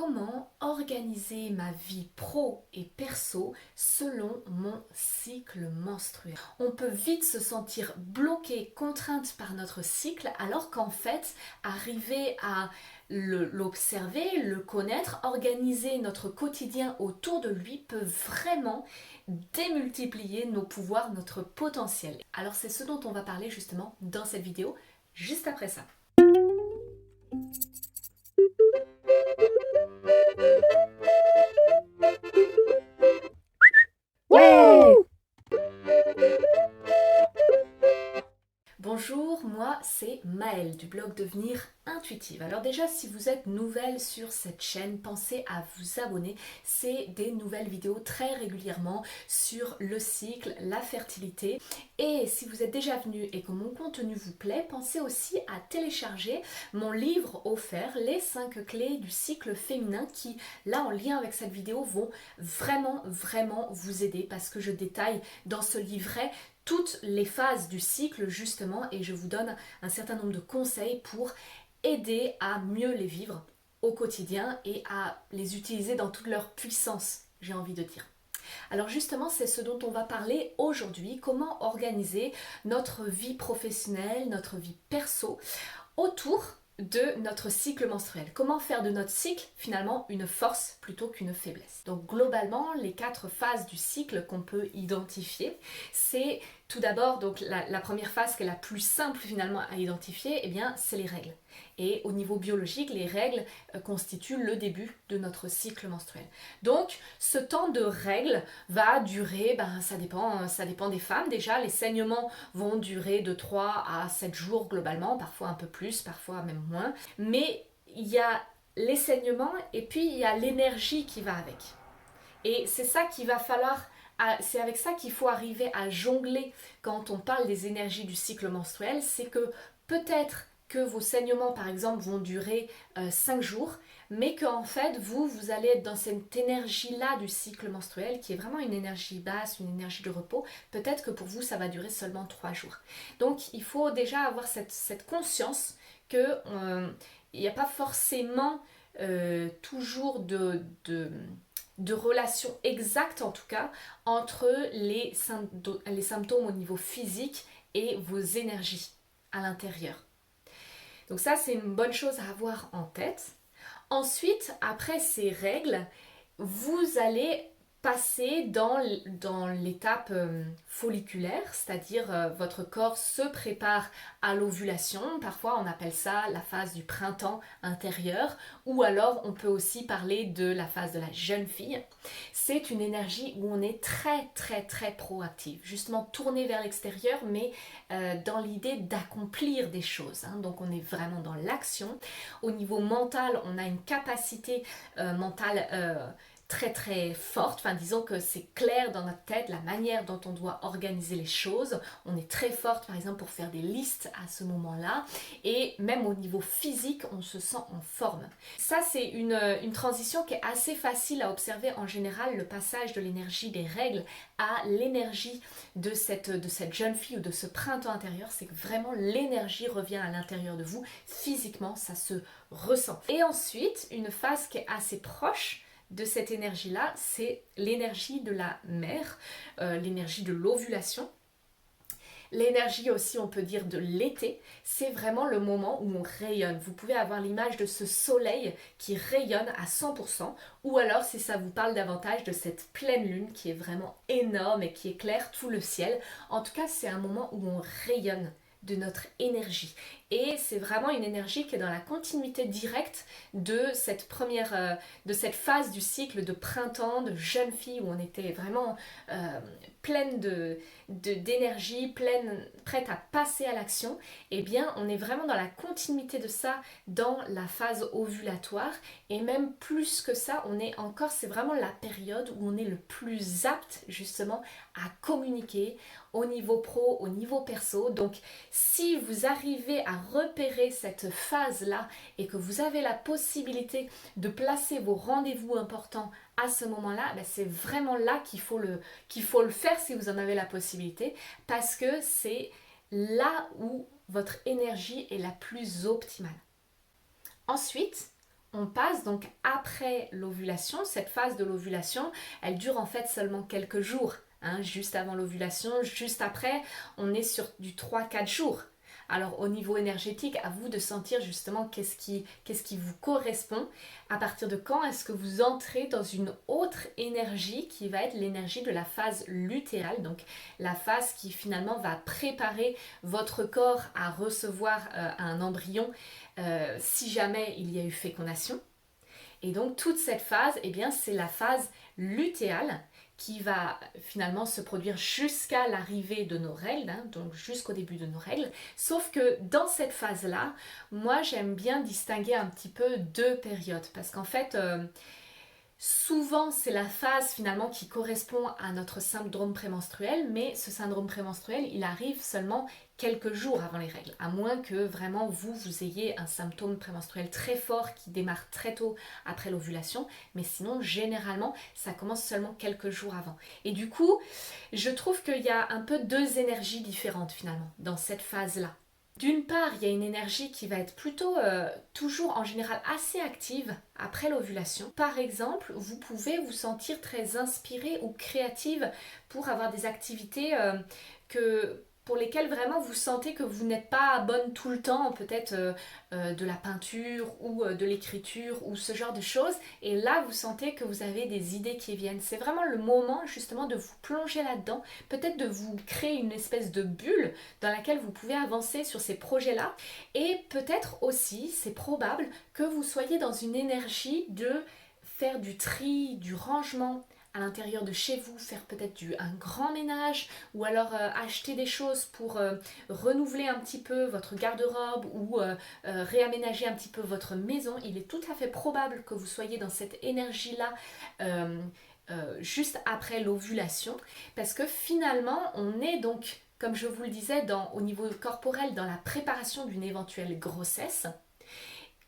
comment organiser ma vie pro et perso selon mon cycle menstruel. On peut vite se sentir bloqué, contrainte par notre cycle, alors qu'en fait, arriver à l'observer, le connaître, organiser notre quotidien autour de lui peut vraiment démultiplier nos pouvoirs, notre potentiel. Alors c'est ce dont on va parler justement dans cette vidéo, juste après ça. Bonjour, moi c'est Maëlle du blog Devenir Intuitive. Alors déjà, si vous êtes nouvelle sur cette chaîne, pensez à vous abonner. C'est des nouvelles vidéos très régulièrement sur le cycle, la fertilité. Et si vous êtes déjà venu et que mon contenu vous plaît, pensez aussi à télécharger mon livre offert, les 5 clés du cycle féminin qui, là en lien avec cette vidéo, vont vraiment vous aider parce que je détaille dans ce livret toutes les phases du cycle justement et je vous donne un certain nombre de conseils pour aider à mieux les vivre au quotidien et à les utiliser dans toute leur puissance, j'ai envie de dire. Alors justement, c'est ce dont on va parler aujourd'hui, comment organiser notre vie professionnelle, notre vie perso autour de notre cycle menstruel. Comment faire de notre cycle finalement une force plutôt qu'une faiblesse. Donc globalement, les 4 phases du cycle qu'on peut identifier, c'est tout d'abord donc la première phase qui est la plus simple finalement à identifier, eh bien c'est les règles. Et au niveau biologique, les règles constituent le début de notre cycle menstruel. Donc ce temps de règles va durer, ça dépend des femmes. Déjà, les saignements vont durer de 3 à 7 jours globalement, parfois un peu plus, parfois même moins. Mais il y a les saignements et puis il y a l'énergie qui va avec. Et c'est ça qu'il va falloir, c'est avec ça qu'il faut arriver à jongler quand on parle des énergies du cycle menstruel, c'est que peut-être que vos saignements par exemple vont durer 5 jours, mais qu'en fait vous allez être dans cette énergie-là du cycle menstruel qui est vraiment une énergie basse, une énergie de repos. Peut-être que pour vous ça va durer seulement 3 jours. Donc il faut déjà avoir cette conscience que il n'y a pas forcément toujours de relation exacte en tout cas entre les symptômes au niveau physique et vos énergies à l'intérieur. Donc ça c'est une bonne chose à avoir en tête. Ensuite, après ces règles, vous allez passer dans l'étape folliculaire, c'est-à-dire votre corps se prépare à l'ovulation. Parfois on appelle ça la phase du printemps intérieur, ou alors on peut aussi parler de la phase de la jeune fille. C'est une énergie où on est très proactif, justement tourné vers l'extérieur, mais dans l'idée d'accomplir des choses. Donc on est vraiment dans l'action. Au niveau mental, on a une capacité mentale très forte, enfin disons que c'est clair dans notre tête la manière dont on doit organiser les choses. On est très forte par exemple pour faire des listes à ce moment-là, et même au niveau physique on se sent en forme. Ça c'est une transition qui est assez facile à observer en général, le passage de l'énergie des règles à l'énergie de cette jeune fille ou de ce printemps intérieur. C'est que vraiment l'énergie revient à l'intérieur de vous, physiquement ça se ressent. Et ensuite une phase qui est assez proche de cette énergie-là, c'est l'énergie de la mère, l'énergie de l'ovulation. L'énergie aussi, on peut dire, de l'été, c'est vraiment le moment où on rayonne. Vous pouvez avoir l'image de ce soleil qui rayonne à 100%, ou alors si ça vous parle davantage de cette pleine lune qui est vraiment énorme et qui éclaire tout le ciel. En tout cas, c'est un moment où on rayonne de notre énergie. Et c'est vraiment une énergie qui est dans la continuité directe de cette phase du cycle de printemps, de jeune fille, où on était vraiment pleine d'énergie, prête à passer à l'action. Et bien on est vraiment dans la continuité de ça dans la phase ovulatoire, et même plus que ça, c'est vraiment la période où on est le plus apte justement à communiquer au niveau pro, au niveau perso. Donc si vous arrivez à repérer cette phase-là et que vous avez la possibilité de placer vos rendez-vous importants à ce moment-là, c'est vraiment là qu'il faut le faire si vous en avez la possibilité, parce que c'est là où votre énergie est la plus optimale. Ensuite, on passe donc après l'ovulation. Cette phase de l'ovulation, elle dure en fait seulement quelques jours. Hein, juste avant l'ovulation, juste après, on est sur du 3-4 jours. Alors au niveau énergétique, à vous de sentir justement qu'est-ce qui vous correspond. À partir de quand est-ce que vous entrez dans une autre énergie qui va être l'énergie de la phase lutéale, donc la phase qui finalement va préparer votre corps à recevoir un embryon si jamais il y a eu fécondation. Et donc toute cette phase, eh bien, c'est la phase lutéale qui va finalement se produire jusqu'à l'arrivée de nos règles, hein, donc jusqu'au début de nos règles. Sauf que dans cette phase-là, moi j'aime bien distinguer un petit peu deux périodes. Parce qu'en fait, souvent, c'est la phase finalement qui correspond à notre syndrome prémenstruel, mais ce syndrome prémenstruel, il arrive seulement quelques jours avant les règles, à moins que vraiment vous ayez un symptôme prémenstruel très fort qui démarre très tôt après l'ovulation, mais sinon, généralement, ça commence seulement quelques jours avant. Et du coup, je trouve qu'il y a un peu deux énergies différentes finalement dans cette phase-là. D'une part, il y a une énergie qui va être plutôt toujours en général assez active après l'ovulation. Par exemple, vous pouvez vous sentir très inspiré ou créative pour avoir des activités pour lesquelles vraiment vous sentez que vous n'êtes pas bonne tout le temps, peut-être de la peinture ou de l'écriture ou ce genre de choses. Et là, vous sentez que vous avez des idées qui viennent. C'est vraiment le moment justement de vous plonger là-dedans, peut-être de vous créer une espèce de bulle dans laquelle vous pouvez avancer sur ces projets-là. Et peut-être aussi, c'est probable que vous soyez dans une énergie de faire du tri, du rangement à l'intérieur de chez vous, faire peut-être un grand ménage ou alors acheter des choses pour renouveler un petit peu votre garde-robe ou réaménager un petit peu votre maison. Il est tout à fait probable que vous soyez dans cette énergie-là juste après l'ovulation parce que finalement on est donc, comme je vous le disais, au niveau corporel, dans la préparation d'une éventuelle grossesse.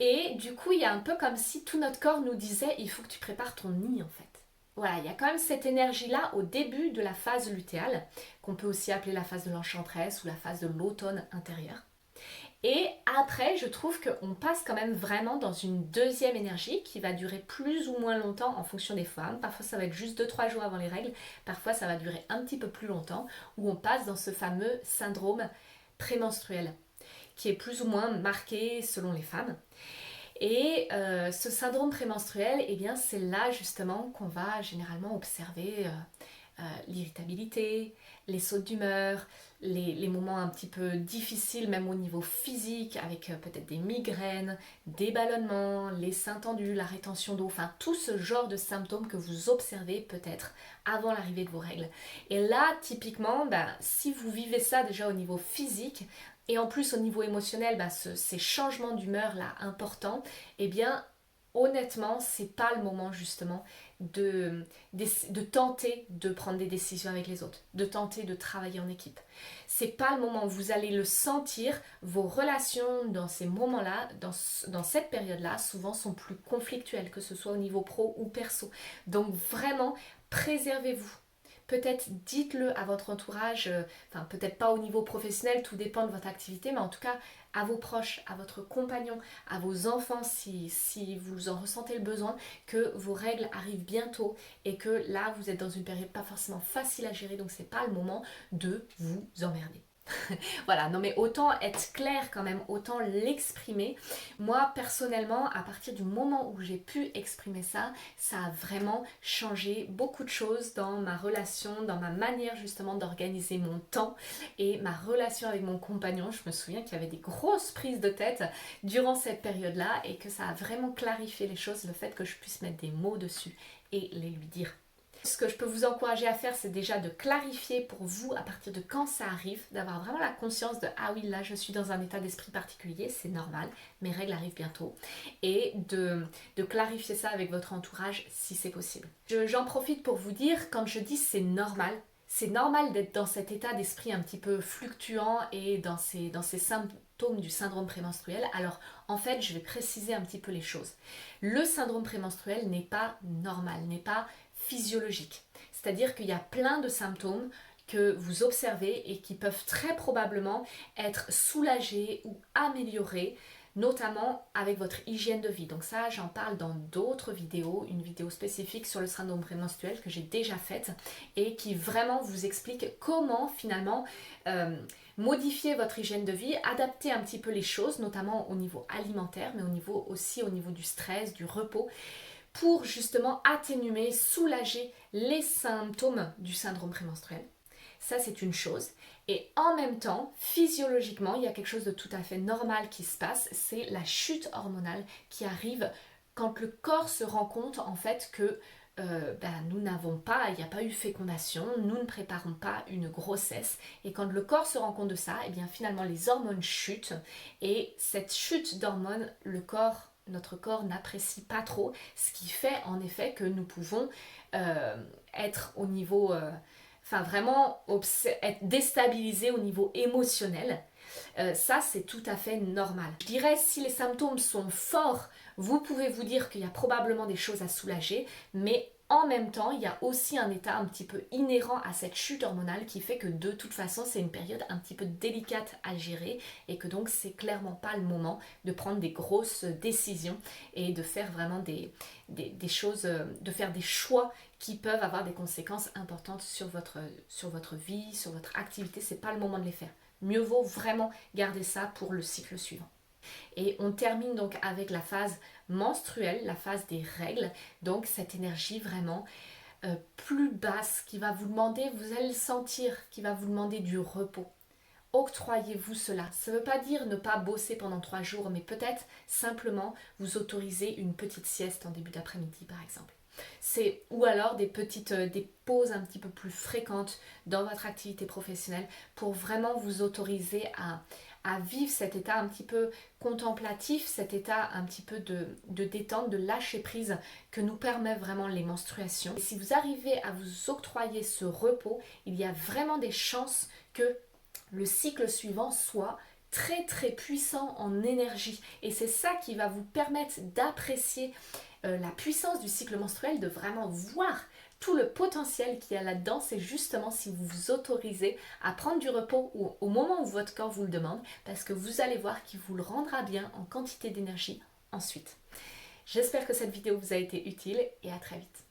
Et du coup, il y a un peu comme si tout notre corps nous disait il faut que tu prépares ton nid en fait. Voilà, il y a quand même cette énergie-là au début de la phase lutéale, qu'on peut aussi appeler la phase de l'enchanteresse ou la phase de l'automne intérieur. Et après, je trouve qu'on passe quand même vraiment dans une deuxième énergie qui va durer plus ou moins longtemps en fonction des femmes. Parfois, ça va être juste 2-3 jours avant les règles. Parfois, ça va durer un petit peu plus longtemps, où on passe dans ce fameux syndrome prémenstruel, qui est plus ou moins marqué selon les femmes. Et ce syndrome prémenstruel, eh bien, c'est là justement qu'on va généralement observer l'irritabilité, les sautes d'humeur, les moments un petit peu difficiles, même au niveau physique, avec peut-être des migraines, des ballonnements, les seins tendus, la rétention d'eau, enfin tout ce genre de symptômes que vous observez peut-être avant l'arrivée de vos règles. Et là, typiquement, si vous vivez ça déjà au niveau physique, et en plus au niveau émotionnel, ces changements d'humeur là importants, eh bien honnêtement, c'est pas le moment justement de tenter de prendre des décisions avec les autres, de tenter de travailler en équipe. C'est pas le moment, vous allez le sentir, vos relations dans ces moments-là, dans cette période-là, souvent sont plus conflictuelles, que ce soit au niveau pro ou perso. Donc vraiment, préservez-vous. Peut-être dites-le à votre entourage, enfin peut-être pas au niveau professionnel, tout dépend de votre activité, mais en tout cas à vos proches, à votre compagnon, à vos enfants si vous en ressentez le besoin, que vos règles arrivent bientôt et que là vous êtes dans une période pas forcément facile à gérer, donc c'est pas le moment de vous emmerder. Voilà, non mais autant être clair quand même, autant l'exprimer. Moi personnellement, à partir du moment où j'ai pu exprimer ça, ça a vraiment changé beaucoup de choses dans ma relation, dans ma manière justement d'organiser mon temps et ma relation avec mon compagnon. Je me souviens qu'il y avait des grosses prises de tête durant cette période-là et que ça a vraiment clarifié les choses, le fait que je puisse mettre des mots dessus et les lui dire. Ce que je peux vous encourager à faire, c'est déjà de clarifier pour vous à partir de quand ça arrive, d'avoir vraiment la conscience de ah oui, là je suis dans un état d'esprit particulier, c'est normal, mes règles arrivent bientôt, et de clarifier ça avec votre entourage si c'est possible. J'en profite pour vous dire, quand je dis c'est normal d'être dans cet état d'esprit un petit peu fluctuant et dans ces symptômes du syndrome prémenstruel. Alors en fait, je vais préciser un petit peu les choses. Le syndrome prémenstruel n'est pas normal, n'est pas physiologique. C'est-à-dire qu'il y a plein de symptômes que vous observez et qui peuvent très probablement être soulagés ou améliorés, notamment avec votre hygiène de vie. Donc ça, j'en parle dans d'autres vidéos, une vidéo spécifique sur le syndrome prémenstruel que j'ai déjà faite et qui vraiment vous explique comment finalement modifier votre hygiène de vie, adapter un petit peu les choses, notamment au niveau alimentaire, mais aussi au niveau du stress, du repos, pour justement atténuer, soulager les symptômes du syndrome prémenstruel. Ça, c'est une chose. Et en même temps, physiologiquement, il y a quelque chose de tout à fait normal qui se passe, c'est la chute hormonale qui arrive quand le corps se rend compte en fait que nous n'avons pas, il n'y a pas eu fécondation, nous ne préparons pas une grossesse. Et quand le corps se rend compte de ça, et bien finalement les hormones chutent. Et cette chute d'hormones, notre corps n'apprécie pas trop, ce qui fait en effet que nous pouvons être au niveau... vraiment être déstabilisé au niveau émotionnel. Ça, c'est tout à fait normal. Je dirais, si les symptômes sont forts, vous pouvez vous dire qu'il y a probablement des choses à soulager, mais en même temps, il y a aussi un état un petit peu inhérent à cette chute hormonale qui fait que de toute façon, c'est une période un petit peu délicate à gérer et que donc c'est clairement pas le moment de prendre des grosses décisions et de faire vraiment des choses, de faire des choix qui peuvent avoir des conséquences importantes sur votre vie, sur votre activité. C'est pas le moment de les faire. Mieux vaut vraiment garder ça pour le cycle suivant. Et on termine donc avec la phase menstruelle, la phase des règles, donc cette énergie vraiment plus basse qui va vous demander, vous allez le sentir, qui va vous demander du repos. Octroyez-vous cela. Ça ne veut pas dire ne pas bosser pendant 3 jours, mais peut-être simplement vous autoriser une petite sieste en début d'après-midi par exemple. Ou alors des pauses un petit peu plus fréquentes dans votre activité professionnelle pour vraiment vous autoriser à vivre cet état un petit peu contemplatif, cet état un petit peu de détente, de lâcher prise que nous permet vraiment les menstruations. Et si vous arrivez à vous octroyer ce repos, il y a vraiment des chances que le cycle suivant soit très très puissant en énergie. Et c'est ça qui va vous permettre d'apprécier la puissance du cycle menstruel, de vraiment voir tout le potentiel qu'il y a là-dedans. C'est justement si vous vous autorisez à prendre du repos au moment où votre corps vous le demande, parce que vous allez voir qu'il vous le rendra bien en quantité d'énergie ensuite. J'espère que cette vidéo vous a été utile et à très vite.